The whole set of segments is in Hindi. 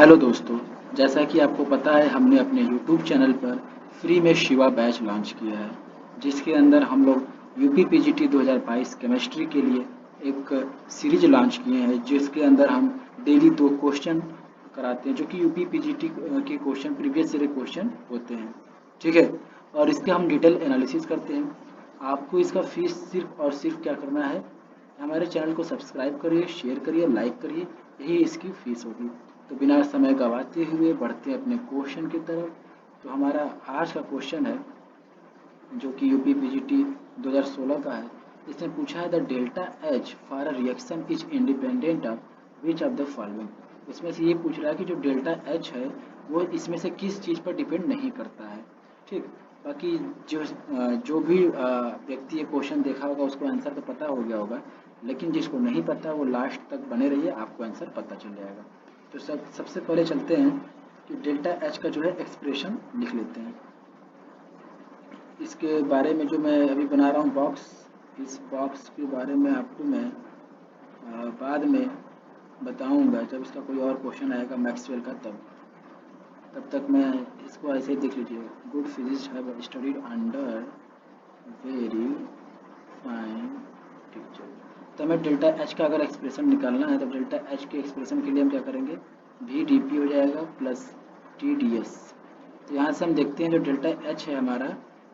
हेलो दोस्तों, जैसा कि आपको पता है हमने अपने यूट्यूब चैनल पर फ्री में शिवा बैच लॉन्च किया है, जिसके अंदर हम लोग यूपी पीजीटी 2022 केमिस्ट्री के लिए एक सीरीज लॉन्च किए हैं, जिसके अंदर हम डेली 2 क्वेश्चन कराते हैं जो कि यूपी पीजीटी के क्वेश्चन प्रीवियस ईयर क्वेश्चन होते हैं। ठीक है, और इसके हम डिटेल एनालिसिस करते हैं। आपको इसका फीस सिर्फ और सिर्फ क्या करना है, हमारे चैनल को सब्सक्राइब करिए, शेयर करिए, लाइक करिए, यही इसकी फीस होगी। तो बिना समय गंवाते हुए बढ़ते हैं अपने क्वेश्चन की तरफ। तो हमारा आज का क्वेश्चन है जो कि यूपी पीजीटी 2016 का है। इसने पूछा है the delta H for a reaction is independent of which of the following. इसमें से ये पूछ रहा है कि जो डेल्टा एच है वो इसमें से किस चीज़ पर डिपेंड नहीं करता है। ठीक, बाकी जो भी व्यक्ति ये क्वेश्चन देखा होगा उसको आंसर तो पता हो गया होगा, लेकिन जिसको नहीं पता वो लास्ट तक बने रहिए, आपको आंसर पता चल जाएगा। तो सबसे पहले चलते हैं कि डेल्टा एच का जो है एक्सप्रेशन लिख लेते हैं। इसके बारे में जो मैं अभी बना रहा हूँ बॉक्स, इस बॉक्स के बारे में आपको मैं बाद में बताऊंगा जब इसका कोई और क्वेश्चन आएगा मैक्सवेल का। तब तक मैं इसको ऐसे ही देख लीजिए। Good physics have studied under very fine teacher. तो हमें डेल्टा एच का अगर एक्सप्रेशन निकालना है तो डेल्टा एच के एक्सप्रेशन के लिए हम क्या करेंगे, वी डी पी हो जाएगा प्लस टी डी एस। तो यहाँ से हम देखते हैं जो डेल्टा एच है हमारा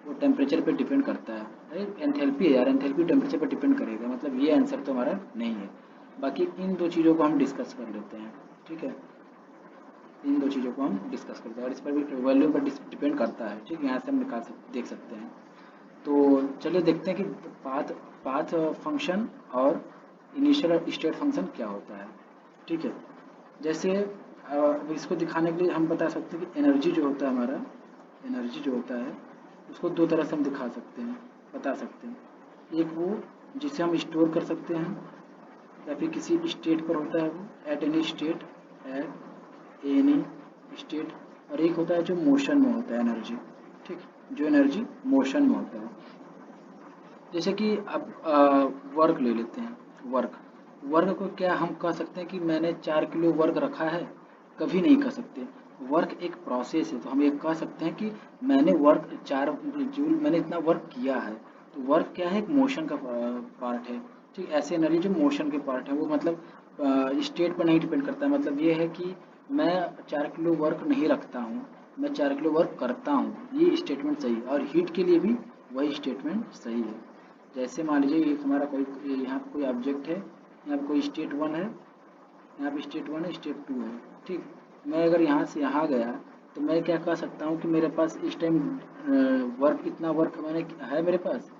वो टेम्परेचर पे डिपेंड करता है। अरे एंथैल्पी है यार, एंथैल्पी टेम्परेचर पे डिपेंड करेगा, मतलब ये आंसर तो हमारा नहीं है। बाकी इन दो चीज़ों को हम डिस्कस कर लेते हैं। ठीक है, इन दो चीज़ों को हम डिस्कस करते हैं और इस पर भी वॉल्यूम पर डिपेंड करता है। ठीक, यहाँ से हम देख सकते हैं। तो चलिए देखते हैं कि पाथ पाथ फंक्शन और इनिशियल स्टेट फंक्शन क्या होता है। ठीक है, जैसे इसको दिखाने के लिए हम बता सकते हैं कि एनर्जी जो होता है हमारा, एनर्जी जो होता है उसको दो तरह से हम दिखा सकते हैं, बता सकते हैं। एक वो जिसे हम स्टोर कर सकते हैं या फिर किसी स्टेट पर होता है वो at any state, at any state. और एक होता है जो मोशन में होता है एनर्जी। ठीक, जो एनर्जी मोशन में होता है। जैसे कि अब वर्क ले लेते हैं। वर्क वर्क को क्या हम कह सकते हैं कि मैंने 4 किलो वर्क रखा है, कभी नहीं कह सकते। वर्क एक प्रोसेस है, तो हम ये कह सकते हैं कि मैंने वर्क 4 जूल मैंने इतना वर्क किया है। तो वर्क क्या है, एक मोशन का पार्ट है। ठीक, ऐसे एनर्जी जो मोशन के पार्ट है वो मतलब स्टेट पर नहीं डिपेंड करता है। मतलब ये है कि मैं 4 किलो वर्क नहीं रखता हूँ, मैं 4 किलो वर्क करता हूँ, ये स्टेटमेंट सही है। और हीट के लिए भी वही स्टेटमेंट सही है। जैसे मान लीजिए एक हमारा कोई यहाँ पे कोई ऑब्जेक्ट है, यहाँ पे कोई स्टेट 1 है, यहाँ पे स्टेट 1 है, स्टेट 2 है। ठीक, मैं अगर यहाँ से यहाँ गया तो मैं क्या कह सकता हूँ कि मेरे पास इस टाइम वर्क इतना वर्क मैंने है मेरे पास,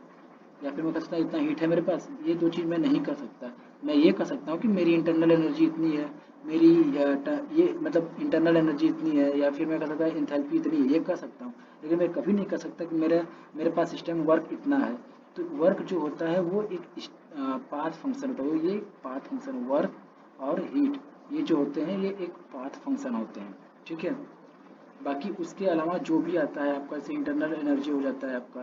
या फिर मैं कह सकता हूँ इतना हीट है मेरे पास। ये दो चीज़ मैं नहीं कर सकता। मैं ये कह सकता हूँ कि मेरी इंटरनल एनर्जी इतनी है, मेरी ये मतलब इंटरनल एनर्जी इतनी है, या फिर मैं कह सकता हूँ इंथैल्पी इतनी है, ये कह सकता हूँ। लेकिन मैं कभी नहीं कह सकता कि मेरे पास इस टाइम वर्क इतना है। तो वर्क जो होता है वो एक पाथ फंक्शन होता है। ये पाथ फंक्शन वर्क और हीट ये जो होते हैं ये एक पाथ फंक्शन होते हैं। ठीक है, बाकी उसके अलावा जो भी आता है आपका, जैसे इंटरनल एनर्जी हो जाता है आपका,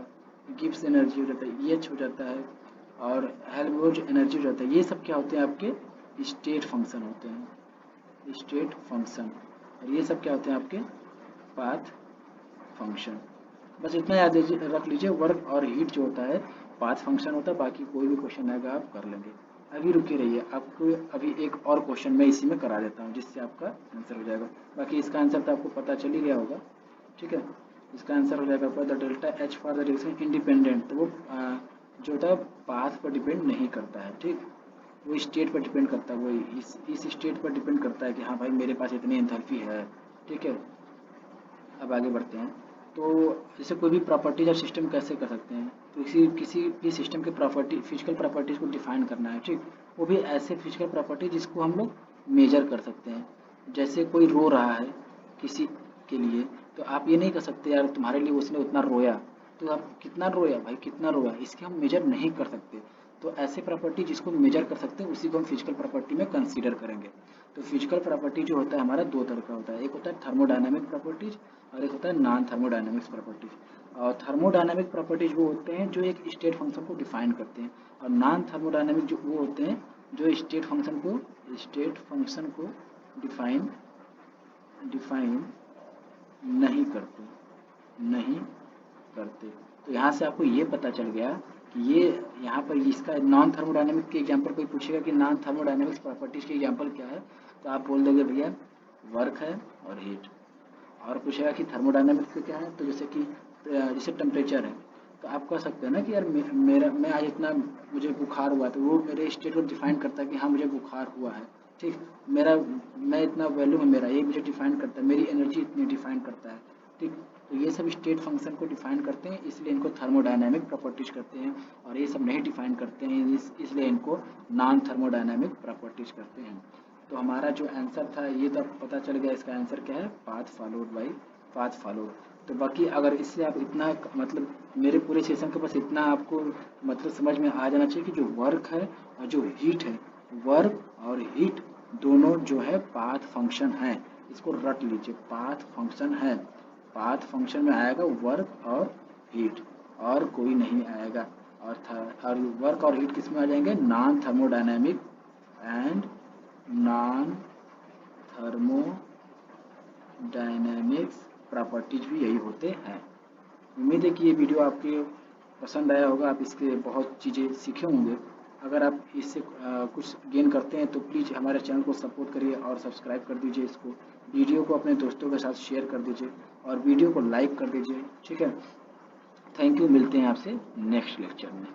गिब्स एनर्जी हो जाता है, EH हो जाता है, और हेल्महोल्ट्ज एनर्जी हो जाता है। ये सब क्या होते हैं आपके स्टेट फंक्शन होते हैं, स्टेट फंक्शन। और ये सब क्या होते हैं आपके पाथ फंक्शन। बस इतना याद रख लीजिए, वर्क और हीट जो होता है पाथ फंक्शन होता है। बाकी कोई भी क्वेश्चन आएगा आप कर लेंगे। अभी रुके रहिए, आपको अभी एक और क्वेश्चन मैं इसी में करा देता हूँ जिससे आपका आंसर हो जाएगा। बाकी इसका आंसर तो आपको पता चल ही गया होगा। ठीक है, इसका आंसर हो जाएगा आपका the delta H for the reaction independent. तो वो जो होता है पाथ पर डिपेंड नहीं करता है। ठीक, वो स्टेट पर डिपेंड करता है, वो इस स्टेट पर डिपेंड करता है कि हाँ भाई मेरे पास इतनी एंथैल्पी है। ठीक है, अब आगे बढ़ते हैं। तो जैसे कोई भी प्रॉपर्टीज और सिस्टम कैसे कर सकते हैं, तो किसी भी सिस्टम के प्रॉपर्टी फिजिकल प्रॉपर्टीज़ को डिफाइन करना है। ठीक, वो भी ऐसे फिजिकल प्रॉपर्टी जिसको हम लोग मेजर कर सकते हैं। जैसे कोई रो रहा है किसी के लिए, तो आप ये नहीं कर सकते यार तुम्हारे लिए उसने उतना रोया, तो आप कितना रोया भाई, कितना रोया, इसके हम मेजर नहीं कर सकते। तो ऐसे प्रॉपर्टी जिसको मेजर कर सकते हैं उसी को हम फिजिकल प्रॉपर्टी में कंसीडर करेंगे। तो फिजिकल प्रॉपर्टी जो होता है हमारा दो तरह का होता है, एक होता है थर्मोडायनामिक प्रॉपर्टीज और एक होता है नॉन थर्मोडायनामिक्स प्रॉपर्टीज। और थर्मोडायनामिक प्रॉपर्टीज वो होते हैं जो एक स्टेट फंक्शन को डिफाइन करते हैं, और नॉन थर्मोडायनामिक जो वो होते हैं जो स्टेट फंक्शन को डिफाइन डिफाइन नहीं करते। तो यहाँ से आपको ये पता चल गया कि ये यहाँ पर इसका नॉन थर्मोडायनेमिक के एग्जांपल कोई पूछेगा कि नॉन थर्मोडायनेमिक्स प्रॉपर्टीज के एग्जांपल क्या है, तो आप बोल दोगे भैया वर्क है और हीट। और पूछेगा कि थर्मोडायनेमिक्स का क्या है, तो जैसे टेम्परेचर है, तो आप कह सकते हैं ना कि यार मैं आज इतना मुझे बुखार हुआ, तो वो मेरे स्टेट को डिफाइन करता है कि हाँ मुझे बुखार हुआ है, ठीक। मैं इतना वैल्यू है मेरा, ये मुझे डिफाइन करता है, मेरी एनर्जी इतनी डिफाइन करता है, ठीक। तो ये सब स्टेट फंक्शन को डिफाइन करते हैं, इसलिए इनको थर्मोडायनेमिक प्रॉपर्टीज कहते हैं। और ये सब नहीं डिफाइन करते हैं, इसलिए इनको नॉन थर्मोडायनेमिक प्रॉपर्टीज कहते हैं। तो हमारा जो आंसर था ये तो पता चल गया, इसका आंसर क्या है, पाथ फॉलोड। तो बाकी अगर इससे आप इतना मतलब मेरे पूरे सेशन के पास इतना आपको मतलब समझ में आ जाना चाहिए कि जो वर्क है और जो हीट है, वर्क और हीट दोनों जो है पाथ फंक्शन है। इसको रट लीजिए, पाथ फंक्शन है। पाथ फंक्शन में आएगा वर्क और हीट, और कोई नहीं आएगा। और वर्क और हीट किस में आ जाएंगे, non thermodynamic and non thermodynamics properties भी यही होते हैं। उम्मीद है कि ये वीडियो आपके पसंद आया होगा, आप इसके बहुत चीज़ें सीखे होंगे। अगर आप इससे कुछ गेन करते हैं तो प्लीज़ हमारे चैनल को सपोर्ट करिए और सब्सक्राइब कर दीजिए इसको, वीडियो को अपने दोस्तों के साथ शेयर कर दीजिए और वीडियो को लाइक कर दीजिए, ठीक है। थैंक यू, मिलते हैं आपसे नेक्स्ट लेक्चर में।